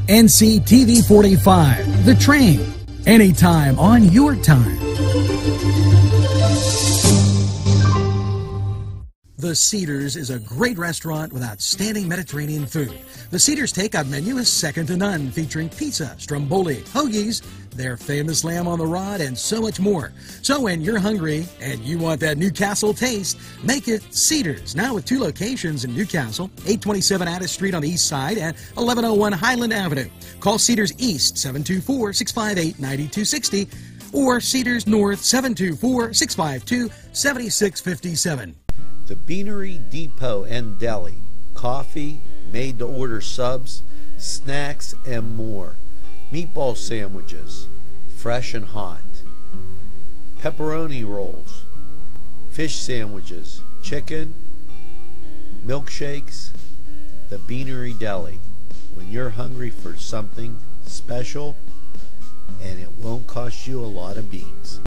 NCTV45, The Train, anytime on your time. The Cedars is a great restaurant with outstanding Mediterranean food. The Cedars takeout menu is second to none, featuring pizza, stromboli, hoagies, their famous lamb on the rod, and so much more. So when you're hungry and you want that Newcastle taste, make it Cedars. Now with 2 locations in Newcastle, 827 Addis Street on the east side and 1101 Highland Avenue. Call Cedars East 724-658-9260 or Cedars North 724-652-7657. The Beanery Depot and Deli. Coffee, made-to-order subs, snacks, and more. Meatball sandwiches, fresh and hot. Pepperoni rolls, fish sandwiches, chicken, milkshakes. The Beanery Deli. When you're hungry for something special, and it won't cost you a lot of beans.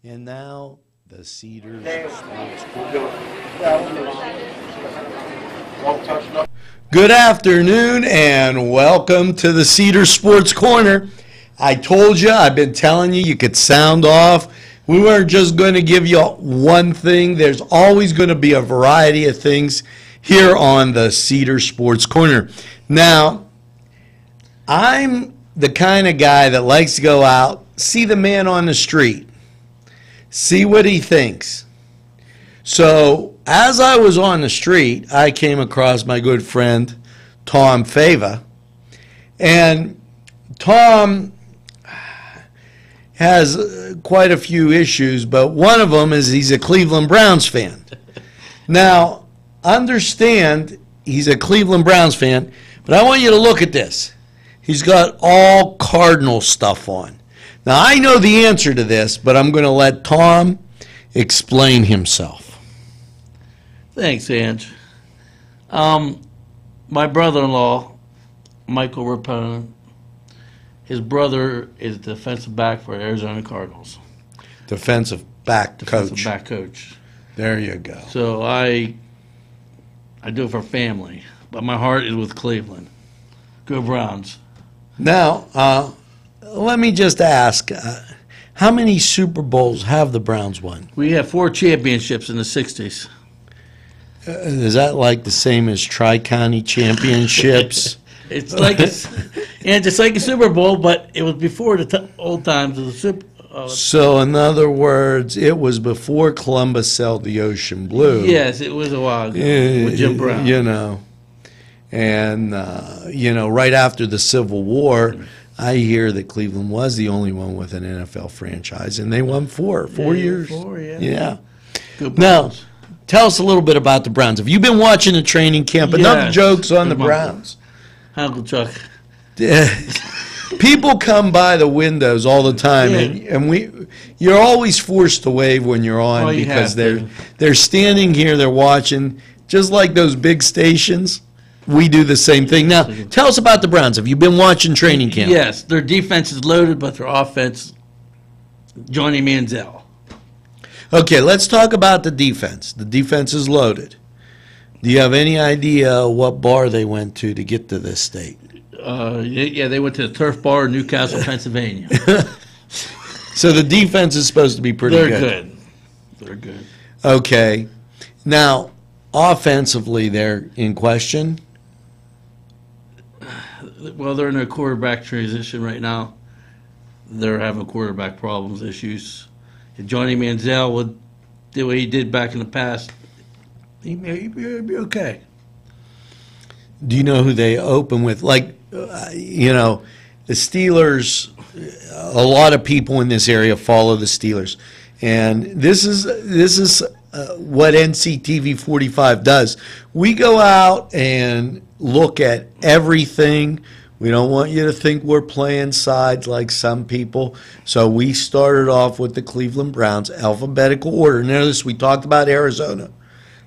And now, the Cedars Sports Corner. Good afternoon and welcome to the Cedars Sports Corner. I told you, I've been telling you, you could sound off. We weren't just going to give you one thing. There's always going to be a variety of things here on the Cedars Sports Corner. Now, I'm the kind of guy that likes to go out, see the man on the street, see what he thinks. So as I was on the street, I came across my good friend Tom Fava. And Tom has quite a few issues, but one of them is he's a Cleveland Browns fan. Now, understand he's a Cleveland Browns fan, but I want you to look at this. He's got all Cardinal stuff on. Now, I know the answer to this, but I'm going to let Tom explain himself. Thanks, Ange. My brother-in-law, Michael Rapone, his brother is defensive back for Arizona Cardinals. Defensive back coach. There you go. So I do it for family, but my heart is with Cleveland. Go Browns. Now, let me just ask, how many Super Bowls have the Browns won? We have 4 championships in the 60s. Is that like the same as Tri-County Championships? It's like it's like a Super Bowl, but it was before the old times of the Super. So, in other words, it was before Columbus sailed the ocean blue. Yes, it was a while ago with Jim Brown. You know, and right after the Civil War, I hear that Cleveland was the only one with an NFL franchise, and they won 4 years. 4, yeah. Yeah. Good now, tell us a little bit about the Browns. Have you been watching the training camp? Enough jokes on the Browns. Uncle Chuck. People come by the windows all the time, and you're always forced to wave when you're on because they're standing here, they're watching, just like those big stations. We do the same thing. Now, tell us about the Browns. Have you been watching training camp? Yes, their defense is loaded, but their offense, Johnny Manziel. Okay, let's talk about the defense. The defense is loaded. Do you have any idea what bar they went to get to this state? Yeah, they went to the Turf Bar in Newcastle, Pennsylvania. So the defense is supposed to be pretty good. They're good. Okay. Now, offensively, they're in question? Well, they're in a quarterback transition right now. They're having quarterback problems, issues. If Johnny Manziel would do what he did back in the past, he'd be okay. Do you know who they open with? Like, the Steelers, a lot of people in this area follow the Steelers. And this is what NCTV45 does. We go out and look at everything. We don't want you to think we're playing sides like some people. So we started off with the Cleveland Browns, alphabetical order. Notice we talked about Arizona,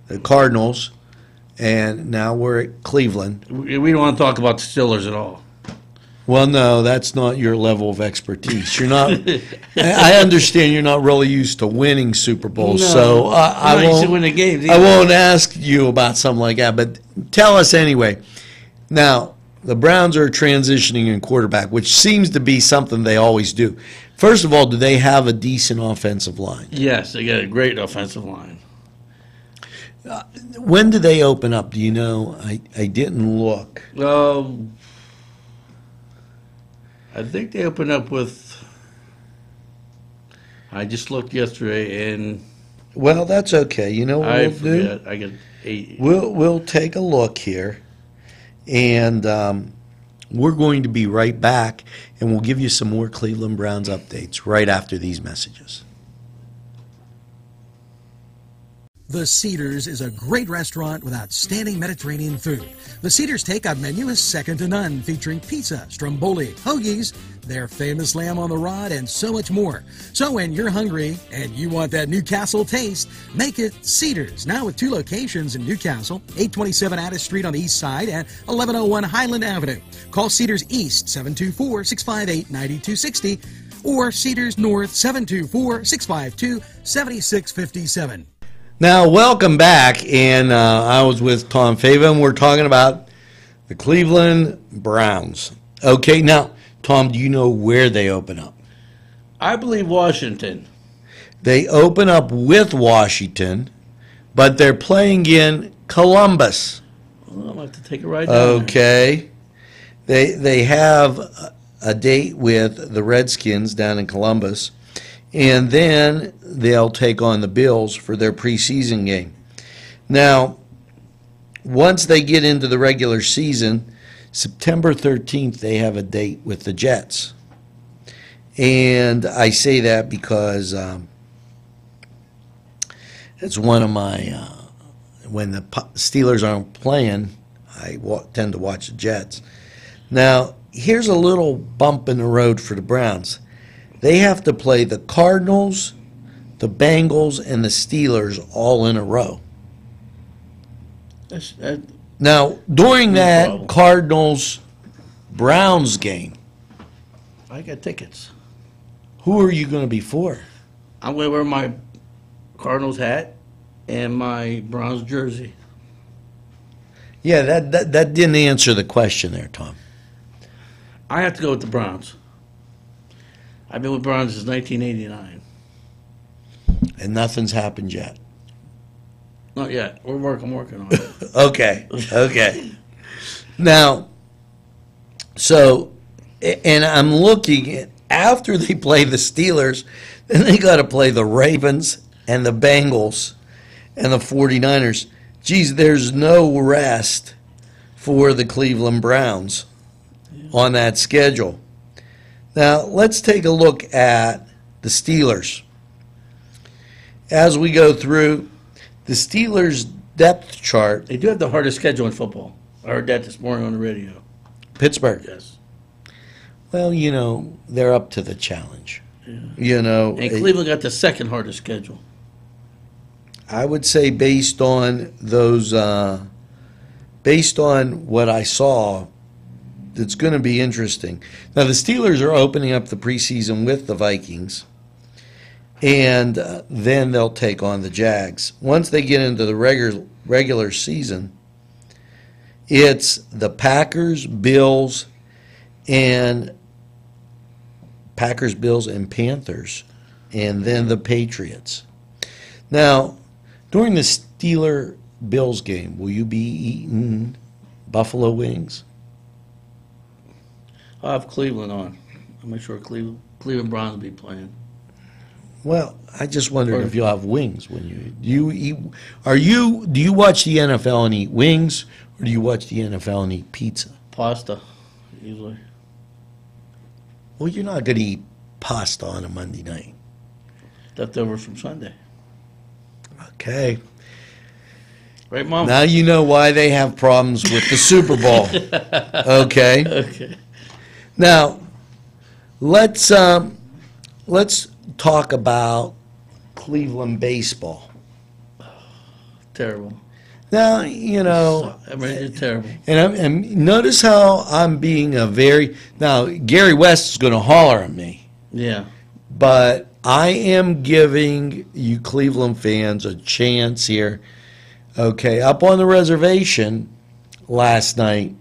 the Cardinals, and now we're at Cleveland. We don't want to talk about the Steelers at all. Well, no, that's not your level of expertise. You're not. I understand you're not really used to winning Super Bowls, so I used to win the games I either. won't ask you about something like that. But tell us anyway. Now, the Browns are transitioning in quarterback, which seems to be something they always do. First of all, do they have a decent offensive line? Yes, they got a great offensive line. When do they open up? Do you know? I didn't look. I think they opened up with. I just looked yesterday, and Well, that's okay. You know what I we'll do? forget. I got 8. We'll take a look here, and we're going to be right back, and we'll give you some more Cleveland Browns updates right after these messages. The Cedars is a great restaurant with outstanding Mediterranean food. The Cedars takeout menu is second to none, featuring pizza, stromboli, hoagies, their famous lamb on the rod, and so much more. So when you're hungry and you want that Newcastle taste, make it Cedars. Now with 2 locations in Newcastle, 827 Addis Street on the east side and 1101 Highland Avenue. Call Cedars East, 724-658-9260, or Cedars North, 724-652-7657. Now, welcome back, and I was with Tom Fava, and we're talking about the Cleveland Browns. Okay, now, Tom, do you know where they open up? I believe Washington. They open up with Washington, but they're playing in Columbus. Well, I'll have to take it right down. Okay. They have a date with the Redskins down in Columbus, and then they'll take on the Bills for their preseason game. Now, once they get into the regular season, September 13th, they have a date with the Jets. And I say that because it's one of my, when the Steelers aren't playing, I tend to watch the Jets. Now, here's a little bump in the road for the Browns. They have to play the Cardinals, the Bengals, and the Steelers all in a row. Now, during that Cardinals-Browns game, I got tickets. who are you going to be for? I'm going to wear my Cardinals hat and my Browns jersey. Yeah, that didn't answer the question there, Tom. I have to go with the Browns. I've been with Browns since 1989. And nothing's happened yet. Not yet. I'm working on it. Okay. Now, so, and I'm looking at, after they play the Steelers, then they got to play the Ravens and the Bengals and the 49ers. Geez, there's no rest for the Cleveland Browns on that schedule. Now, let's take a look at the Steelers. As we go through, the Steelers' depth chart, They do have the hardest schedule in football. I heard that this morning on the radio. Pittsburgh. Yes. Well, you know, they're up to the challenge. You know, And Cleveland got the second hardest schedule. I would say based on those, based on what I saw, it's going to be interesting. Now, the Steelers are opening up the preseason with the Vikings, and then they'll take on the Jags. Once they get into the regular season, it's the Packers, Bills, and Panthers, and then the Patriots. Now, during the Steeler-Bills game, will you be eating buffalo wings? I'll have Cleveland on. I'll make sure Cleveland Browns will be playing. Well, I just wondered if you'll have wings when you eat. Do you watch the NFL and eat wings, or do you watch the NFL and eat pizza? Pasta, usually. Well, you're not going to eat pasta on a Monday night. Leftovers from Sunday. Okay. Right, Mom? Now you know why they have problems with the Super Bowl. Okay? Okay. Now, let's talk about Cleveland baseball. Terrible. Now, you know, I mean, it's terrible. and notice how I'm being now Gary West is going to holler at me, Yeah. but I am giving you Cleveland fans a chance here. Okay, up on the reservation last night,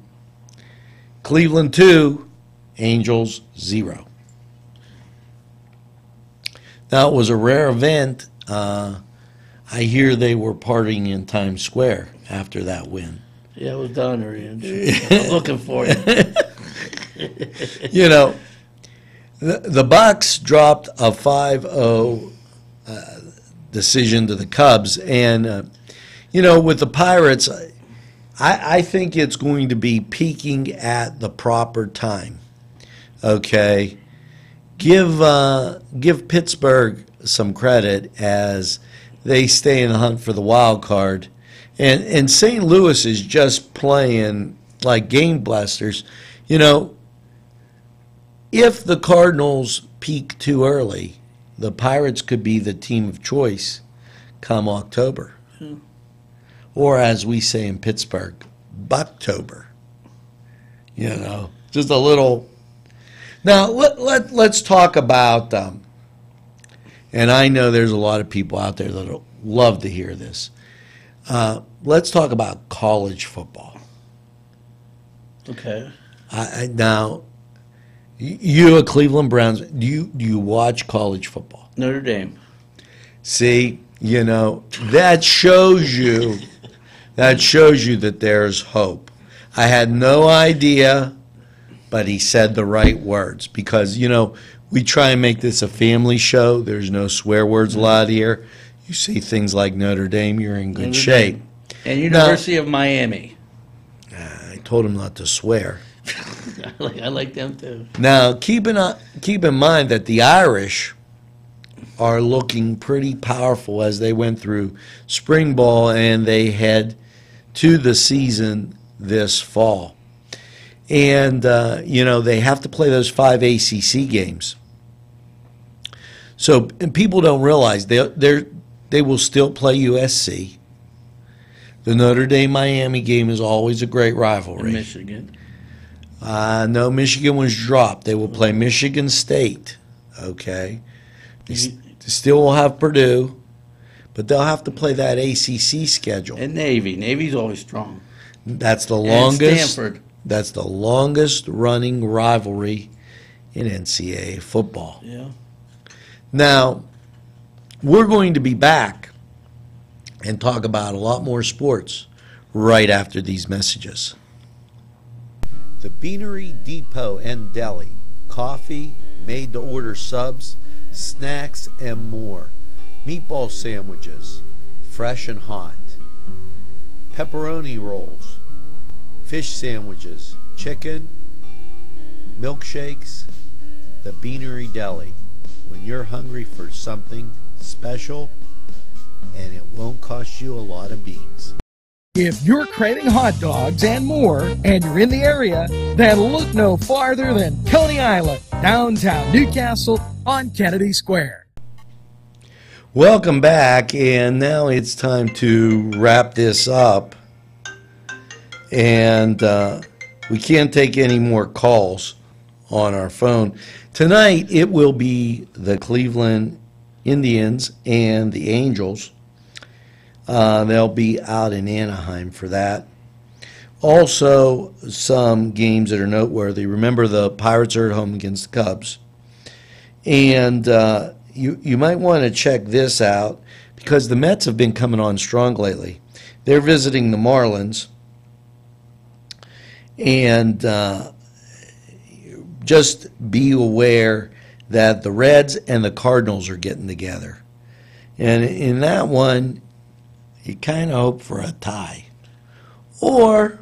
Cleveland 2, Angels 0. Now, it was a rare event. I hear they were partying in Times Square after that win. Yeah, it was down there, Ian. I'm looking for you. You know, the Bucks dropped a 5-0 decision to the Cubs, and you know, with the Pirates, I think it's going to be peaking at the proper time. Okay, give Pittsburgh some credit as they stay in the hunt for the wild card, and St. Louis is just playing like game blasters. You know, if the Cardinals peak too early, the Pirates could be the team of choice come October. Or as we say in Pittsburgh, Bucktober. You know, just a little. Now, let's talk about, and I know there's a lot of people out there that love to hear this. Let's talk about college football. Okay. Now, you a Cleveland Browns, do you watch college football? Notre Dame. See, you know, that shows you that there's hope. I had no idea, but he said the right words because, you know, we try and make this a family show. There's no swear words allowed here. You say things like Notre Dame, you're in good shape. And University of Miami. I told him not to swear. I like them too. Now, keep in mind that the Irish are looking pretty powerful as they went through spring ball and they head to the season this fall. And, you know, they have to play those 5 ACC games. So, and people don't realize they will still play USC. The Notre Dame-Miami game is always a great rivalry. In Michigan. No, Michigan was dropped. They will play Michigan State, okay? They still will have Purdue, but they'll have to play that ACC schedule. And Navy. Navy's always strong. That's the And longest. Stanford. That's the longest running rivalry in NCAA football. Yeah. Now, we're going to be back and talk about a lot more sports right after these messages. The Beanery Depot and Deli. Coffee, made-to-order subs, snacks, and more. Meatball sandwiches, fresh and hot. Pepperoni rolls, fish sandwiches, chicken, milkshakes. The Beanery Deli. When you're hungry for something special, and it won't cost you a lot of beans. If you're craving hot dogs and more, and you're in the area, then look no farther than Coney Island, downtown Newcastle on Kennedy Square. Welcome back, and now it's time to wrap this up. And we can't take any more calls on our phone. Tonight, it will be the Cleveland Indians and the Angels. They'll be out in Anaheim for that. Also, some games that are noteworthy. Remember, the Pirates are at home against the Cubs. And you might want to check this out because the Mets have been coming on strong lately. They're visiting the Marlins. And just be aware that the Reds and the Cardinals are getting together. And in that one, you kind of hope for a tie or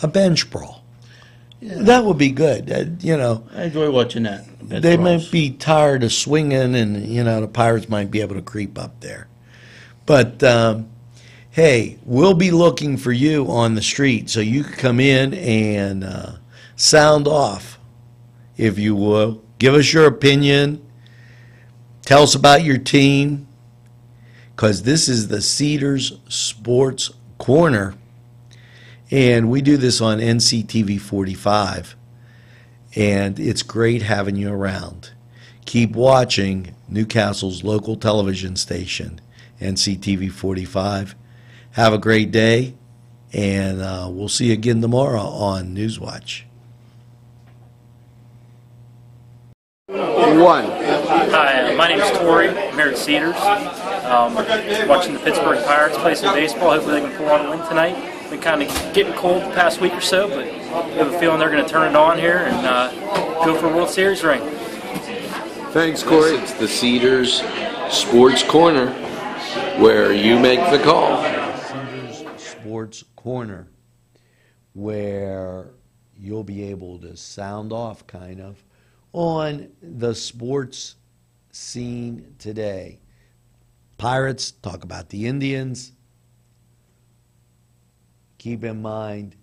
a bench brawl. Yeah. That would be good. You know, I enjoy watching that. They might be tired of swinging, and, you know, the Pirates might be able to creep up there. But, hey, we'll be looking for you on the street, so you can come in and sound off, if you will. Give us your opinion. Tell us about your team, because this is the Cedars Sports Corner, and we do this on NCTV45, and it's great having you around. Keep watching Newcastle's local television station, NCTV45. Have a great day, and we'll see you again tomorrow on Newswatch. Hi, my name is Tori. I'm here at Cedars. Watching the Pittsburgh Pirates play some baseball. Hopefully they can pull on a win tonight. Been kind of getting cold the past week or so, but I have a feeling they're going to turn it on here and go for a World Series ring. Thanks, Corey. It's the Cedars Sports Corner, where you make the call. Cedars Sports Corner, where you'll be able to sound off, kind of, on the sports scene today. Pirates, talk about the Indians. Keep in mind,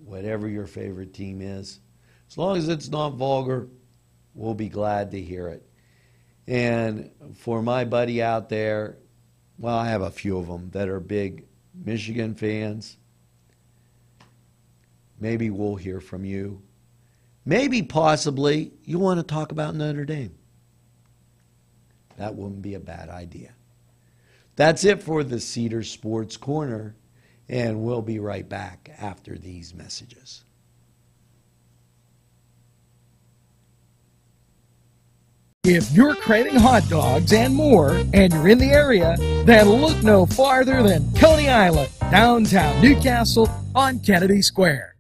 whatever your favorite team is, as long as it's not vulgar, we'll be glad to hear it. And for my buddy out there, well, I have a few of them that are big Michigan fans. Maybe we'll hear from you. Maybe, possibly, you want to talk about Notre Dame. That wouldn't be a bad idea. That's it for the Cedars Sports Corner, and we'll be right back after these messages. If you're craving hot dogs and more, and you're in the area, then look no farther than Coney Island, downtown Newcastle on Kennedy Square.